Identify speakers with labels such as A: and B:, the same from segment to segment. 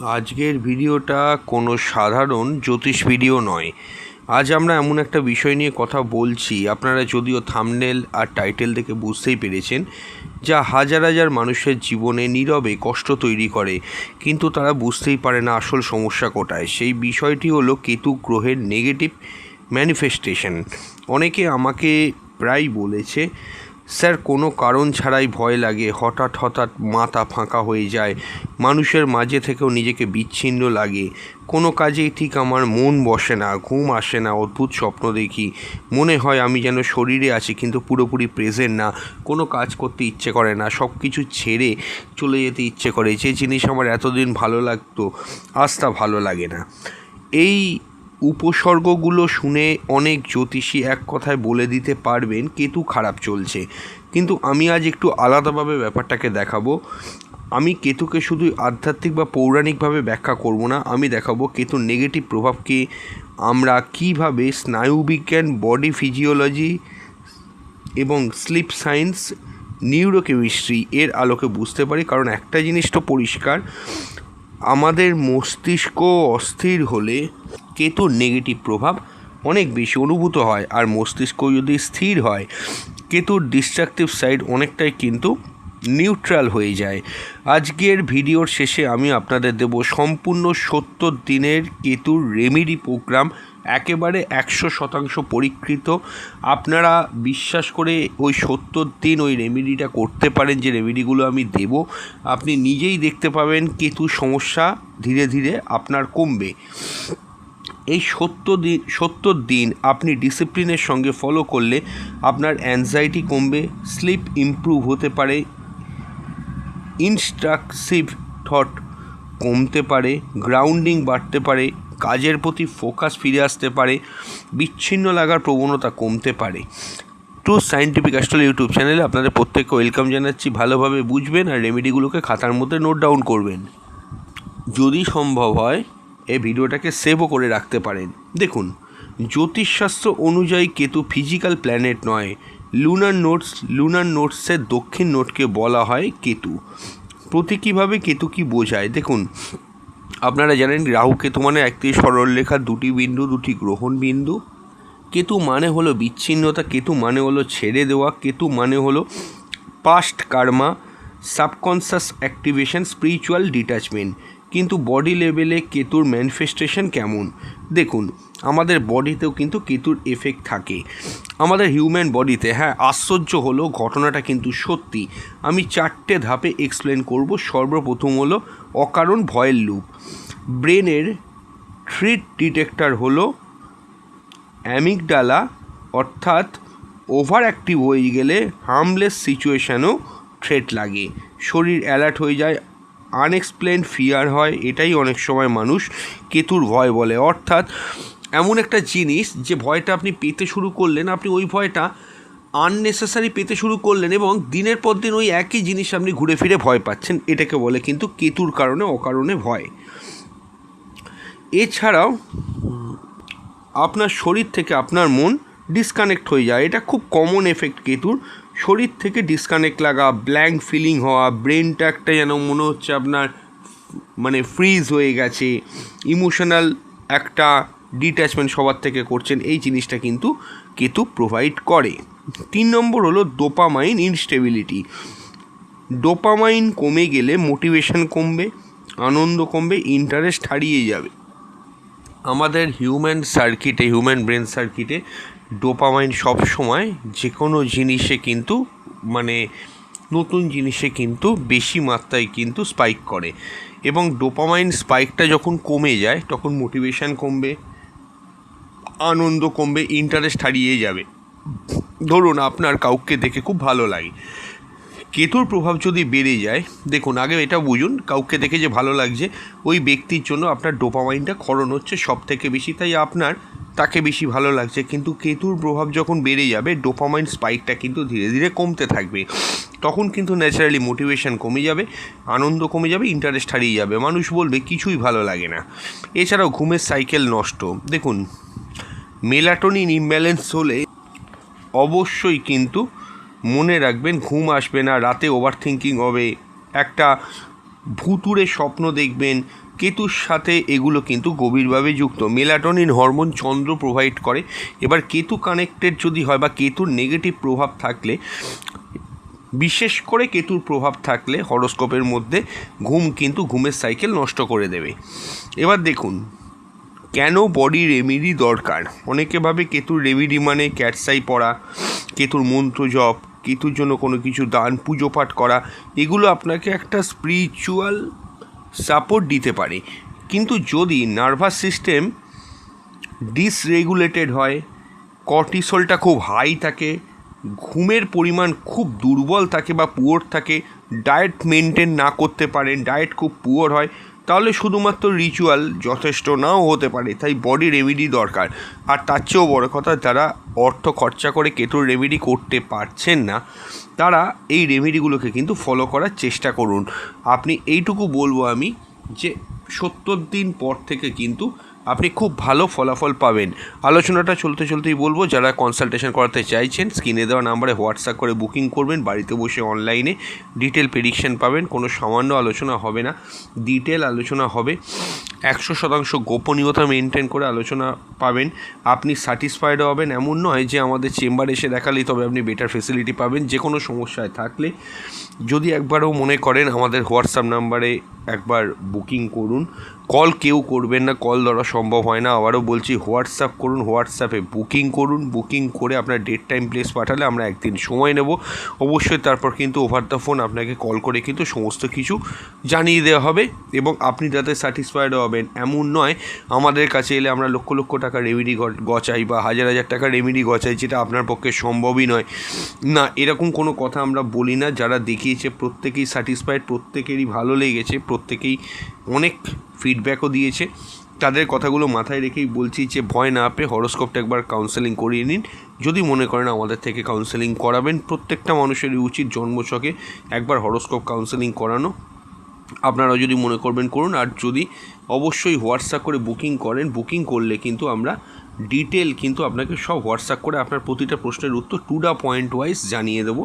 A: আজকের ভিডিওটা কোনো সাধারণ জ্যোতিষ ভিডিও নয়। আজ আমরা এমন একটা বিষয় নিয়ে কথা বলছি, আপনারা যদিও থাম্বনেল আর টাইটেল দেখে বুঝতেই পেরেছেন, যা হাজার হাজার মানুষের জীবনে নীরবে কষ্ট তৈরি করে, কিন্তু তারা বুঝতেই পারে না আসল সমস্যা কোথায়। সেই বিষয়টি হলো কেতু গ্রহের নেগেটিভ ম্যানিফেস্টেশন। অনেকে আমাকে প্রায় বলেছে, স্যার কোনো কারণ ছাড়াই ভয় লাগে, হঠাৎ হঠাৎ মাথা ফাঁকা হয়ে যায়, মানুষের মাঝে থেকেও নিজেকে বিচ্ছিন্ন লাগে, কোনো কাজেই ঠিক আমার মন বসে না, ঘুম আসে না, অদ্ভুত স্বপ্ন দেখি, মনে হয় আমি যেন শরীরে আছি কিন্তু পুরোপুরি প্রেজেন্ট না, কোনো কাজ করতে ইচ্ছে করে না, সব কিছু ছেড়ে চলে যেতে ইচ্ছে করে, যে জিনিস আমার এতদিন ভালো লাগতো আজ তা ভালো লাগে না। এই উপসর্গগুলো শুনে অনেক জ্যোতিষী এক কথায় বলে দিতে পারবেন কেতু খারাপ চলছে, কিন্তু আমি আজ একটু আলাদাভাবে ব্যাপারটাকে দেখাবো। আমি কেতুকে শুধু আধ্যাত্মিক বা পৌরাণিকভাবে ব্যাখ্যা করব না, আমি দেখাবো কেতুর নেগেটিভ প্রভাবকে আমরা কিভাবে স্নায়ুবিজ্ঞান, বডি ফিজিওলজি এবং স্লিপ সায়েন্স, নিউরোকেমিস্ট্রি এর আলোকে বুঝতে পারি। কারণ একটা জিনিস তো পরিষ্কার, আমাদের মস্তিষ্ক অস্থির হলে কেতুর নেগেটিভ প্রভাব অনেক বেশি অনুভূত হয়, আর মস্তিষ্ক যদি স্থির হয় কেতুর ডিস্ট্রাকটিভ সাইড অনেকটাই কিন্তু নিউট্রাল হয়ে যায়। আজকের ভিডিওর শেষে আমি আপনাদের দেব সম্পূর্ণ 70 দিনের কেতুর রেমেডি প্রোগ্রাম, একেবারে 100% পরীক্ষিত। আপনারা বিশ্বাস করে ওই 70 দিন ওই রেমেডিটা করতে পারেন, যে রেমেডিগুলো আমি দেব আপনি নিজেই দেখতে পাবেন কেতুর সমস্যা ধীরে ধীরে আপনার কমবে। এই 70 দিন আপনি ডিসিপ্লিনের সঙ্গে ফলো করলে আপনার অ্যাংজাইটি কমবে, স্লিপ ইমপ্রুভ হতে পারে, ইনস্ট্রাকটিভ থট কমতে পারে, গ্রাউন্ডিং বাড়তে পারে, কাজের প্রতি ফোকাস ফিরে আসতে পারে, বিচ্ছিন্ন লাগার প্রবণতা কমতে পারে। ট্রুথ সায়েন্টিফিক অ্যাস্ট্রোলজি ইউটিউব চ্যানেলে আপনাদের প্রত্যেককে ওয়েলকাম জানাচ্ছি। ভালোভাবে বুঝবেন আর রেমেডিগুলোকে খাতার মধ্যে নোট ডাউন করবেন, যদি সম্ভব হয় এই ভিডিওটাকে সেভও করে রাখতে পারেন। দেখুন, জ্যোতিষশাস্ত্র অনুযায়ী কেতু ফিজিক্যাল প্ল্যানেট নয়, লুনার নোটসের দক্ষিণ নোটকে বলা হয় কেতু। প্রতীকীভাবে কেতু কি বোঝায় দেখুন, আপনারা জানেন রাহু কেতু মানে একটি সরলরেখার দুটি বিন্দু, দুটি গ্রহণ বিন্দু। কেতু মানে হলো বিচ্ছিন্নতা, কেতু মানে হলো ছেড়ে দেওয়া, কেতু মানে হলো past karma, subconscious activation, spiritual detachment. কিন্তু বডি লেভেলে কেতুর ম্যানিফেস্টেশন কেমন দেখুন, আমাদের বডিতেও কিন্তু কেতুর এফেক্ট থাকে, আমাদের হিউম্যান বডিতে। হ্যাঁ, আশ্চর্য হলো ঘটনাটা কিন্তু সত্যি। আমি 4টে ধাপে এক্সপ্লেন করব। সর্বপ্রথম হলো অকারণ ভয়ের লুপ। ব্রেনের থ্রেট ডিটেক্টর হলো অ্যামিগডালা, অর্থাৎ ওভার অ্যাক্টিভ হয়ে গেলে হার্মলেস সিচুয়েশানও থ্রেট লাগে, শরীর অ্যালার্ট হয়ে যায়, আনএক্সপ্লেইনড ফিয়ার হয়, এটাই অনেক সময় মানুষ কেতুর ভয় বলে। অর্থাৎ এমন একটা জিনিস যে ভয়টা আপনি পেতে শুরু করলেন, আপনি ওই ভয়টা আননেসেসারি পেতে শুরু করলেন এবং দিনের পর দিন ওই একই জিনিস আপনি ঘুরে ফিরে ভয় পাচ্ছেন, এটাকে বলে কিন্তু কেতুর কারণে অকারণে ভয়। এছাড়াও আপনার শরীর থেকে আপনার মন ডিসকানেক্ট হয়ে যায়, এটা খুব কমন এফেক্ট কেতুর। শরীর থেকে ডিসকানেক্ট লাগা, ব্ল্যাঙ্ক ফিলিং হওয়া, ব্রেনটা একটা যেন মনে হচ্ছে আপনার মানে ফ্রিজ হয়ে গেছে, ইমোশনাল একটা ডিট্যাচমেন্ট সবার থেকে করছেন, এই জিনিসটা কিন্তু কেতু প্রোভাইড করে। 3 নম্বর হলো ডোপামাইন ইনস্টেবিলিটি। ডোপামাইন কমে গেলে মোটিভেশন কমবে, আনন্দ কমবে, ইন্টারেস্ট হারিয়ে যাবে। আমাদের হিউম্যান ব্রেন সার্কিটে ডোপামাইন সব সময় যে কোনো জিনিসে কিন্তু মানে নতুন জিনিসে কিন্তু বেশি মাত্রায় কিন্তু স্পাইক করে, এবং ডোপামাইন স্পাইকটা যখন কমে যায় তখন মোটিভেশান কমবে, আনন্দ কমবে, ইন্টারেস্ট হারিয়ে যাবে। ধরুন আপনার কাউকে দেখে খুব ভালো লাগে, কেতুর প্রভাব যদি বেড়ে যায়, দেখুন আগে এটা বুঝুন, কাউকে দেখে যে ভালো লাগছে ওই ব্যক্তির জন্য আপনার ডোপামাইনটা ক্ষরণ হচ্ছে সব থেকে বেশি, তাই আপনার তাকে বেশি ভালো লাগছে। কিন্তু কেতুর প্রভাব যখন বেড়ে যাবে ডোপামাইন স্পাইকটা কিন্তু ধীরে ধীরে কমতে থাকবে, তখন কিন্তু ন্যাচারালি মোটিভেশন কমে যাবে, আনন্দ কমে যাবে, ইন্টারেস্ট হারিয়ে যাবে, মানুষ বলবে কিছুই ভালো লাগে না। এছাড়াও ঘুমের সাইকেল নষ্ট। দেখুন, মেলাটোনিন ইমব্যালেন্স হলে অবশ্যই কিন্তু মনে রাখবেন ঘুম আসবে না, রাতে ওভার থিঙ্কিং হবে, একটা ভুতুড়ে স্বপ্ন দেখবেন, কেতুর সাথে এগুলো কিন্তু গভীরভাবে যুক্ত। মেলাটোনিন হরমোন চন্দ্র প্রোভাইড করে। এবার কেতু কানেক্টেড যদি হয় বা কেতুর নেগেটিভ প্রভাব থাকলে, বিশেষ করে কেতুর প্রভাব থাকলে হরোস্কোপের মধ্যে ঘুমের সাইকেল নষ্ট করে দেবে। এবার দেখুন কেন বডি রেমেডি দরকার। অনেকে ভাবে কেতুর রেমেডি মানে ক্যাটসাই পড়া, কেতুর মন্ত্র জপ, কেতুর জন্য কোনো কিছু দান, পুজো পাঠ করা। এগুলো আপনাকে একটা স্পিরিচুয়াল সাপোর্ট দিতে পারে, কিন্তু যদি নার্ভাস সিস্টেম ডিসরেগুলেটেড হয়, কর্টিসলটা খুব হাই থাকে, ঘুমের পরিমাণ খুব দুর্বল থাকে বা পুয়ার থাকে, ডায়েট মেনটেন না করতে পারেন, ডায়েট খুব পুয়ার হয়, তাহলে শুধুমাত্র রিচুয়াল যথেষ্ট নাও হতে পারে। তাই বডি রেমেডি দরকার। আর তার চেয়েও বড় কথা, যারা অর্থ খরচা করে কেতুর রেমেডি করতে পারছেন না, তারা এই রেমেডিগুলোকে কিন্তু ফলো করার চেষ্টা করুন। আপনি এইটুকু বলবো আমি যে 70 দিন পর থেকে কিন্তু আপনি খুব ভালো ফলাফল পাবেন। আলোচনাটা চলতেই বলবো, যারা কনসালটেশন করাতে চাইছেন স্ক্রিনে দেওয়া নাম্বারে হোয়াটসঅ্যাপ করে বুকিং করবেন। বাড়িতে বসে অনলাইনে ডিটেল প্রেডিকশন পাবেন। কোনো সামান্য আলোচনা হবে না, ডিটেল আলোচনা হবে। 100% গোপনীয়তা মেনটেন করে আলোচনা পাবেন। আপনি স্যাটিসফাইড হবেন, এমন নয় যে আমাদের চেম্বারে এসে দেখালেই তবে আপনি বেটার ফেসিলিটি পাবেন। যে কোনো সমস্যায় থাকলে যদি একবারও মনে করেন, আমাদের হোয়াটসঅ্যাপ নাম্বারে একবার বুকিং করুন। কল কেউ করবেন না, কল ধরা সম্ভব হয় না। আবারও বলছি, হোয়াটসঅ্যাপ করুন, হোয়াটসঅ্যাপে বুকিং করুন। বুকিং করে আপনার ডেট টাইম প্লেস পাঠালে আমরা একদিন সময় নেব অবশ্যই। তারপর কিন্তু ওভার দ্য ফোন আপনাকে কল করে কিন্তু সমস্ত কিছু জানিয়ে দেওয়া হবে এবং আপনি যাতে স্যাটিসফাইড হবেন। এমন নয় আমাদের কাছে এলে আমরা লক্ষ লক্ষ টাকা রেমেডি গচাই বা হাজার হাজার টাকা রেমেডি গচাই, যেটা আপনার পক্ষে সম্ভবই নয়। না, এরকম কোনো কথা আমরা বলি না। যারা দেখিয়েছে প্রত্যেকেই স্যাটিসফাইড, প্রত্যেকেরই ভালো লেগেছে, প্রত্যেকেই অনেক ফিডব্যাকও দিয়েছে। তাদের কথাগুলো মাথায় রেখেই বলছি যে ভয় না পেয়ে হরোস্কোপটা একবার কাউন্সেলিং করিয়ে নিন। যদি মনে করেন আমাদের থেকে কাউন্সেলিং করাবেন, প্রত্যেকটা মানুষেরই উচিত জন্মছকে একবার হরোস্কোপ কাউন্সেলিং করানো। আপনারা যদি মনে করবেন করুন। আর যদি অবশ্যই হোয়াটসঅ্যাপ করে বুকিং করেন, বুকিং করলে কিন্তু আমরা ডিটেল কিন্তু আপনাকে সব হোয়াটসঅ্যাপ করে আপনার প্রতিটা প্রশ্নের উত্তর টু দ্য পয়েন্ট ওয়াইজ জানিয়ে দেবো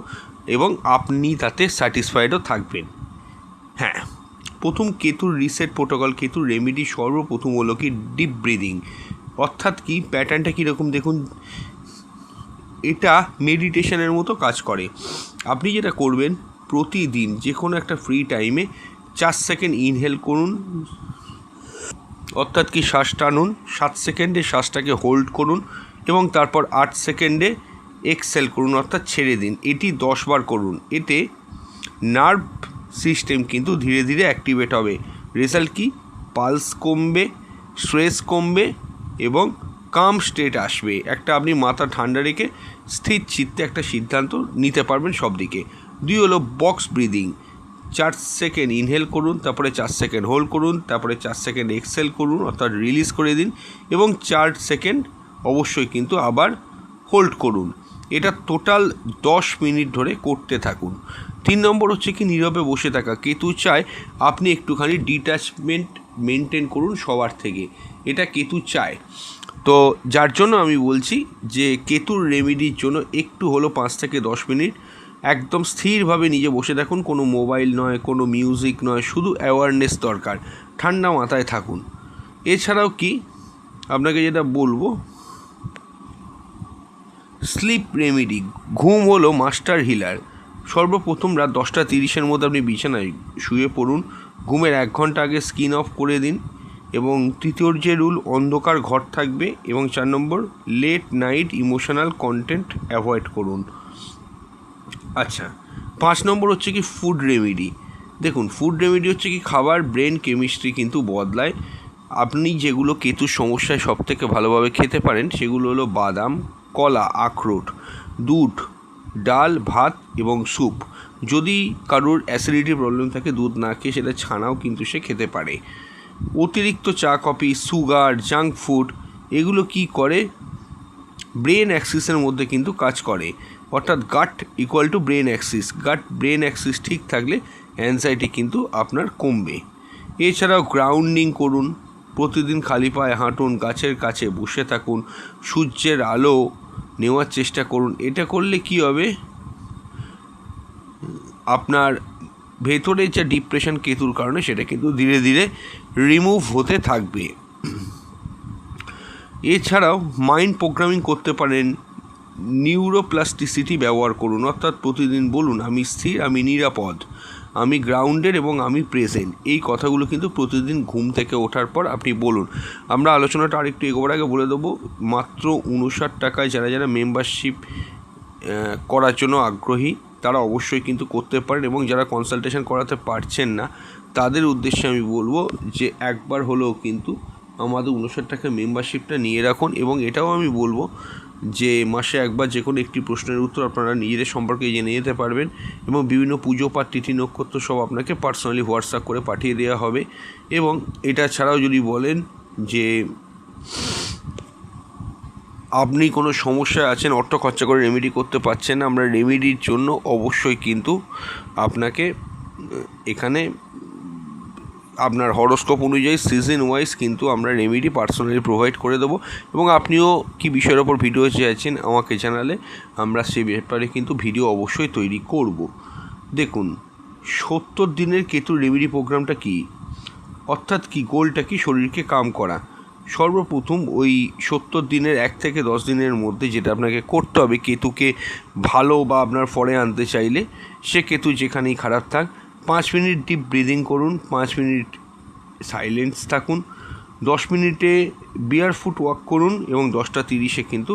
A: এবং আপনি তাতে স্যাটিসফাইডও থাকবেন। হ্যাঁ, প্রথম কেতুর রিসেট প্রোটোকল, কেতুর রেমেডি সর্বপ্রথম হলো কি ডিপ ব্রিদিং। অর্থাৎ কি প্যাটার্নটা কীরকম দেখুন, এটা মেডিটেশনের মতো কাজ করে। আপনি যেটা করবেন, প্রতিদিন যে কোনো একটা ফ্রি টাইমে 4 সেকেন্ড ইনহেল করুন, অর্থাৎ কি শ্বাস টানুন, 7 সেকেন্ডে শ্বাসটাকে হোল্ড করুন এবং তারপর 8 সেকেন্ডে এক্সেল করুন, অর্থাৎ ছেড়ে দিন। এটি 10 বার করুন। এতে নার্ভ সিস্টেম কিন্তু ধীরে ধীরে অ্যাক্টিভেট হবে। রেজাল্ট কি, পালস কমবে, স্ট্রেস কমবে এবং কাম স্টেট আসবে। একটা আপনি মাথা ঠান্ডা রেখে স্থির চিত্তে একটা সিদ্ধান্ত নিতে পারবেন সব দিকে। 2 হলো বক্স ব্রিদিং। 4 সেকেন্ড ইনহেল করুন, তারপরে 4 সেকেন্ড হোল্ড করুন, তারপরে 4 সেকেন্ড এক্সেল করুন, অর্থাৎ রিলিজ করে দিন এবং 4 সেকেন্ড অবশ্যই কিন্তু আবার হোল্ড করুন। এটা টোটাল 10 মিনিট ধরে করতে থাকুন। 3 নম্বর হচ্ছে কি নীরবে বসে থাকা। কেতু চায় আপনি একটুখানি ডিট্যাচমেন্ট মেনটেন করুন সবার থেকে, এটা কেতু চায়। তো যার জন্য আমি বলছি যে কেতুর রেমেডির জন্য একটু হলো 5 থেকে 10 মিনিট একদম স্থিরভাবে নিজে বসে থাকুন। কোনো মোবাইল নয়, কোনো মিউজিক নয়, শুধু অ্যাওয়ারনেস দরকার। ঠান্ডা মাথায় থাকুন। এছাড়াও কি আপনাকে যেটা বলবো, স্লিপ রেমেডি। ঘুম হলো মাস্টার হিলার। সর্বপ্রথম রাত 10:30-এর মধ্যে আপনি বিছানায় শুয়ে পড়ুন। ঘুমের 1 ঘন্টা আগে স্ক্রিন অফ করে দিন এবং তৃতীয় যে রুল, অন্ধকার ঘর থাকবে এবং 4 number, late night emotional content avoid করুন। আচ্ছা, 5 নম্বর হচ্ছে কি ফুড রেমেডি। দেখুন, ফুড রেমেডি হচ্ছে কি খাবার ব্রেন কেমিস্ট্রি কিন্তু বদলায়। আপনি যেগুলো কেতুর সমস্যায় সবথেকে ভালোভাবে খেতে পারেন সেগুলো হলো বাদাম, কলা, আখরোট, দুধ, ডাল, ভাত এবং স্যুপ। যদি কারোর অ্যাসিডিটি প্রবলেম থাকে, দুধ না খেয়ে সেটা ছানাও কিন্তু সে খেতে পারে। অতিরিক্ত চা, কফি, সুগার, জাঙ্ক ফুড এগুলো কি করে, ব্রেন অ্যাক্সিসের মধ্যে কিন্তু কাজ করে। অর্থাৎ gut equal to brain axis. Brain axis ঠিক থাকলে অ্যাংজাইটি কিন্তু আপনার কমবে। এছাড়াও গ্রাউন্ডিং করুন, প্রতিদিন খালি পায়ে হাঁটুন, গাছের কাছে বসে থাকুন, সূর্যের আলো নেওয়ার চেষ্টা করুন। এটা করলে কি হবে, আপনার ভেতরে যে ডিপ্রেশন কেতুর কারণে সেটা কিন্তু ধীরে ধীরে রিমুভ হতে থাকবে। এছাড়াও মাইন্ড প্রোগ্রামিং করতে পারেন, নিউরোপ্লাস্টিসিটি ব্যবহার করুন, অর্থাৎ প্রতিদিন বলুন আমি স্থির, আমি নিরাপদ, আমি গ্রাউন্ডেড এবং আমি প্রেজেন্ট। এই কথাগুলো কিন্তু প্রতিদিন ঘুম থেকে ওঠার পর আপনি বলুন। আমরা আলোচনাটা আরেকটু এগোবার আগে বলে দেবো, মাত্র 59 টাকায় যারা যারা মেম্বারশিপ করার জন্য আগ্রহী তারা অবশ্যই কিন্তু করতে পারেন, এবং যারা কনসালটেশন করাতে পারছেন না তাদের উদ্দেশ্যে আমি বলবো যে একবার হলেও কিন্তু আমাদের 59 টাকা মেম্বারশিপটা নিয়ে রাখুন। এবং এটাও আমি বলবো যে মাসে একবার যে কোনো একটি প্রশ্নের উত্তর আপনারা নিজেদের সম্পর্কে জেনে যেতে পারবেন, এবং বিভিন্ন পুজো পাঠ তিথি নক্ষত্র সব আপনাকে পার্সোনালি হোয়াটসঅ্যাপ করে পাঠিয়ে দেওয়া হবে। এবং এটা ছাড়াও যদি বলেন যে আপনি কোনো সমস্যায় আছেন, অর্থ খরচা করে রেমেডি করতে পারছেন না, আমরা রেমেডির জন্য অবশ্যই কিন্তু আপনাকে এখানে আপনার হরোস্কোপ অনুযায়ী সিজন ওয়াইজ কিন্তু আমরা রেমেডি পার্সোনালি প্রোভাইড করে দেবো। এবং আপনিও কি বিষয়ের ওপর ভিডিও চাইছেন আমাকে জানালে আমরা সে ব্যাপারে কিন্তু ভিডিও অবশ্যই তৈরি করব। দেখুন, 70 দিনের কেতুর রেমেডি প্রোগ্রামটা কি, অর্থাৎ কি গোলটা কি, শরীরকে কাম করা। সর্বপ্রথম ওই 70 দিনের 1 থেকে 10 দিনের মধ্যে যেটা আপনাকে করতে হবে, কেতুকে ভালো বা আপনার ফরে আনতে চাইলে, সে কেতু যেখানেই খারাপ থাক 5 মিনিট ডিপ ব্রিদিং করুন, 5 মিনিট সাইলেন্স থাকুন, 10 মিনিটে বিয়ারফুট ওয়াক করুন এবং 10:30 কিন্তু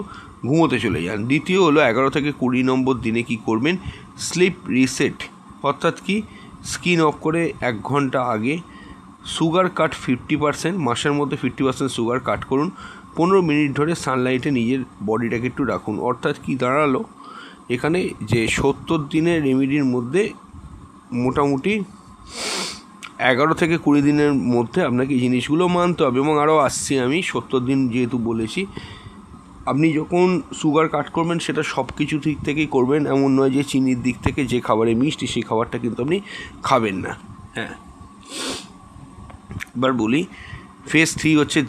A: ঘুমোতে চলে যান। দ্বিতীয় হলো 11 থেকে 20 নম্বর দিনে কি করবেন, স্লিপ রিসেট, অর্থাৎ কি স্কিন অফ করে 1 ঘন্টা আগে সুগার কাট 50%, মাসের মধ্যে 50% সুগার কাট করুন, 15 মিনিট ধরে সানলাইটে নিজের বডিটাকে একটু রাখুন। অর্থাৎ কি দাঁড়ালো এখানে, যে 70 দিনের রেমেডির মধ্যে মোটামুটি 11 থেকে 20 দিনের মধ্যে আপনাকে এই জিনিসগুলো মানতে হবে। এবং আরও আসছি আমি, 70 দিন যেহেতু বলেছি, আপনি যখন সুগার কাট করবেন সেটা সব কিছু দিক থেকেই করবেন, এমন নয় যে চিনির দিক থেকে যে খাবারে মিষ্টি সেই খাবারটা কিন্তু আপনি খাবেন না। হ্যাঁ, এবার বলি, ফেজ 3 হচ্ছে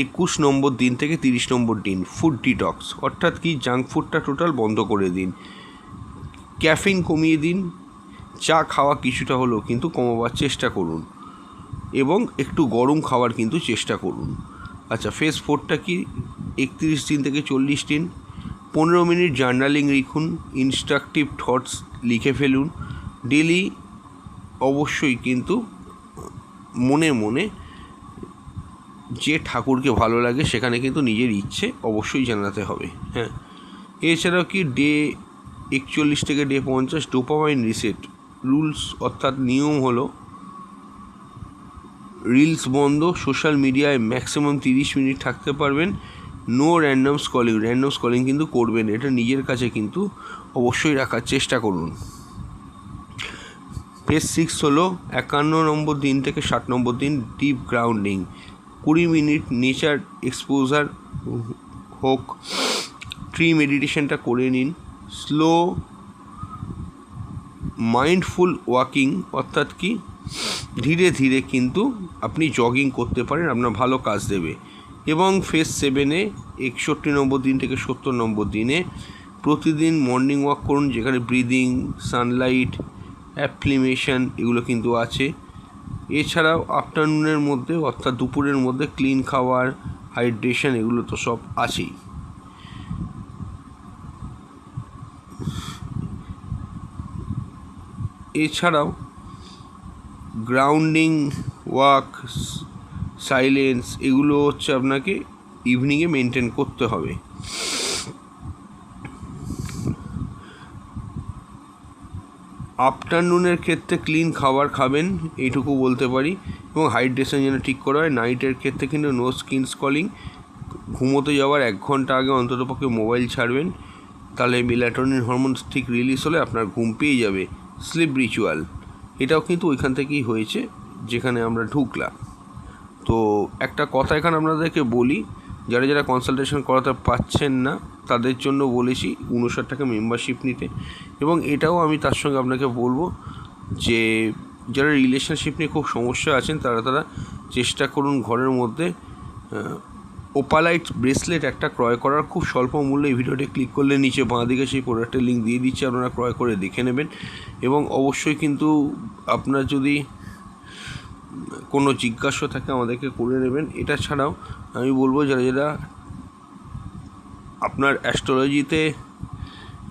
A: 21 নম্বর দিন থেকে 30 নম্বর দিন, ফুড ডিটক্স, অর্থাৎ কি জাঙ্ক ফুডটা টোটাল বন্ধ করে দিন, ক্যাফিন কমিয়ে দিন, চা খাওয়া কিছুটা হলেও কিন্তু কমাবার চেষ্টা করুন, এবং একটু গরম খাওয়ার কিন্তু চেষ্টা করুন। আচ্ছা, ফেজ 4টা কি, 31 দিন থেকে 40 দিন, 15 মিনিট জার্নালিং লিখুন, ইনস্ট্রাকটিভ থটস লিখে ফেলুন, ডেলি অবশ্যই কিন্তু মনে মনে যে ঠাকুরকে ভালো লাগে সেখানে কিন্তু নিজের ইচ্ছে অবশ্যই জানাতে হবে। হ্যাঁ, এছাড়াও কি ডে 41 থেকে ডে 50 ডোপামাইন রিসেট রুলস, অর্থাৎ নিয়ম হলো রিলস বন্ধ, সোশ্যাল মিডিয়ায় ম্যাক্সিমাম 30 মিনিট থাকতে পারবেন, নো র্যান্ডম স্কলিং কিন্তু করবেন, এটা নিজের কাছে কিন্তু অবশ্যই রাখার চেষ্টা করুন। ফেজ 6 হলো 51 নম্বর দিন থেকে 60 নম্বর দিন, deep grounding, 20 minute nature exposure হোক, ট্রি মেডিটেশনটা করে নিন, স্লো মাইন্ডফুল ওয়াকিং, অর্থাৎ কি ধীরে ধীরে কিন্তু আপনি জগিং করতে পারেন, আপনার ভালো কাজ দেবে। এবং ফেজ 7-এ 61 নম্বর দিন থেকে 70 নম্বর দিনে প্রতিদিন মর্নিং ওয়াক করুন, যেখানে ব্রিদিং, সানলাইট, অ্যাফ্লিমেশন এগুলো কিন্তু আছে। এছাড়াও আফটারনুনের মধ্যে, অর্থাৎ দুপুরের মধ্যে ক্লিন খাবার, হাইড্রেশন এগুলো তো সব আছেই। এছাড়াও গ্রাউন্ডিং, ওয়াক, সাইলেন্স এগুলো হচ্ছে আপনাকে ইভিনিংয়ে মেনটেন করতে হবে। আফটারনুনের ক্ষেত্রে ক্লিন খাবার খাবেন, এইটুকু বলতে পারি, এবং হাইড্রেশন যেন ঠিক করা হয়। নাইটের ক্ষেত্রে কিন্তু নো স্কিন স্কলিং, ঘুমোতে যাওয়ার 1 ঘন্টা আগে অন্ততপক্ষে মোবাইল ছাড়বেন, তাহলে মেলাটোনিন হরমোন ঠিক রিলিজ হলে আপনার ঘুম পেয়ে যাবে। স্লিপ রিচুয়াল, এটাও কিন্তু ওইখান থেকেই হয়েছে যেখানে আমরা ঢুকলাম। তো একটা কথা এখানে আপনাদেরকে বলি, যারা যারা কনসালটেশন করাতে পারছেন না তাদের জন্য বলেছি 59 টাকা মেম্বারশিপ নিতে। এবং এটাও আমি তার সঙ্গে আপনাকে বলবো যে যারা রিলেশনশিপ নিয়ে খুব সমস্যা আছেন তারা চেষ্টা করুন ঘরের মধ্যে ওপালাইট ব্রেসলেট একটা ক্রয় করার, খুব স্বল্প মূল্যে। এই ভিডিওটি ক্লিক করলে নিচে বাঁ দিকে সেই প্রোডাক্টের লিঙ্ক দিয়ে দিচ্ছে, আপনারা ক্রয় করে দেখে নেবেন। এবং অবশ্যই কিন্তু আপনার যদি কোনো জিজ্ঞাসা থাকে আমাদেরকে করে নেবেন। এটা ছাড়াও আমি বলবো যারা যারা আপনার অ্যাস্ট্রোলজিতে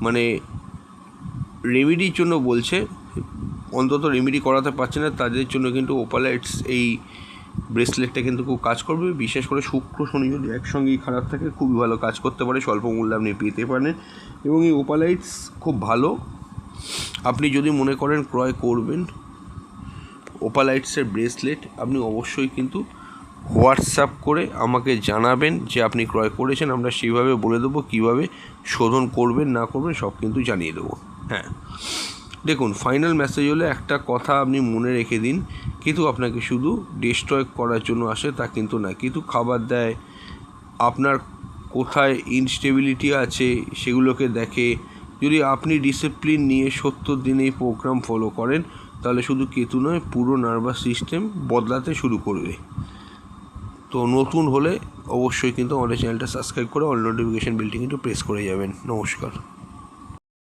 A: মানে রেমেডির জন্য বলছে, অন্তত রেমেডি করাতে পারছে না, তাদের জন্য কিন্তু ওপালাইটস এই ব্রেসলেটটা কিন্তু খুব কাজ করবে। বিশেষ করে শুক্র শনি যদি একসঙ্গেই খারাপ থাকে খুবই ভালো কাজ করতে পারে, স্বল্প মূল্যে আপনি পেতে পারেন। এবং এই ওপালাইটস খুব ভালো। আপনি যদি মনে করেন ক্রয় করবেন ওপালাইটসের ব্রেসলেট, আপনি অবশ্যই কিন্তু হোয়াটসঅ্যাপ করে আমাকে জানাবেন যে আপনি ক্রয় করেছেন। আমরা সেইভাবে বলে দেবো কীভাবে শোধন করবেন না করবেন, সব কিন্তু জানিয়ে দেবো। হ্যাঁ, দেখুন, ফাইনাল মেসেজ হলো একটা কথা আপনি মনে রেখে দিন, কিন্তু আপনাকে শুধু ডিস্ট্রয় করার জন্য আসে তা কিন্তু না, কিন্তু খাবার দেয়, আপনার কোথায় ইনস্টেবিলিটি আছে সেগুলোকে দেখে। যদি আপনি ডিসিপ্লিন নিয়ে 70 দিন এই প্রোগ্রাম ফলো করেন তাহলে শুধু কেতু নয়, পুরো নার্ভাস সিস্টেম বদলাতে শুরু করবে। তো নতুন হলে অবশ্যই কিন্তু আমাদের চ্যানেলটা সাবস্ক্রাইব করে অল নোটিফিকেশান বেলটি কিন্তু প্রেস করে যাবেন। নমস্কার।